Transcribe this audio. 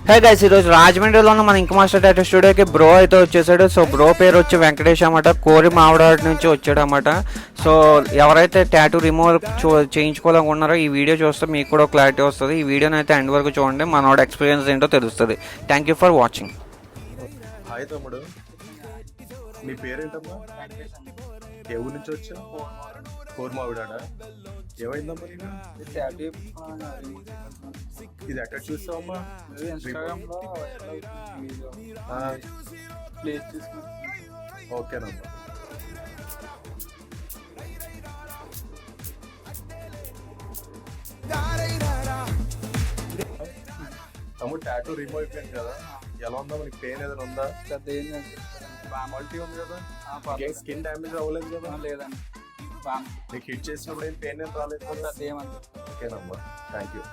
Hey guys, ఈరోజు రాజమండ్రిలో ఉన్న మన ఇంక మాస్టర్ టాటూ స్టూడియోకి బ్రో అయితే వచ్చేసాడు. సో బ్రో పేరు వచ్చి వెంకటేష్ అన్నమాట. కోరి మావిడాడు నుంచి వచ్చాడు అన్నమాట. సో ఎవరైతే టాటూ రిమూవల్ చేయించుకోవాలనుకున్నారో ఈ వీడియో చూస్తే మీకు కూడా క్లారిటీ వస్తుంది. ఈ వీడియోని అయితే ఎండ్ వరకు చూడండి, మనోడ ఎక్స్పీరియన్స్ ఏంటో తెలుస్తుంది. Thank you for watching. Hi తమ్ముడు, నీ పేరేంటమ్మా? ఏ ఊరి నుంచి వచ్చా? కోరమావిడాడా? ఏమైందమ్మా నీకు? ఇది ఎక్కడ చూసావమ్మా? ఓకేనమ్మా. తమ్ముడు టాటూ రిమూవ్ అయిపోయింది కదా, ఎలా ఉందా? మనకి పెయిన్ ఏదైనా ఉందా? పెద్ద ఏంటంటే క్వాలిటీ ఉంది కదా, స్కిన్ డ్యామేజ్ అవ్వలేదు కదా? లేదండి. నీకు హిట్ చేసినప్పుడు ఏం పెయిన్ ఏం రాలేదు కదా? ఏమంటే ఓకేనమ్మా, థ్యాంక్ యూ.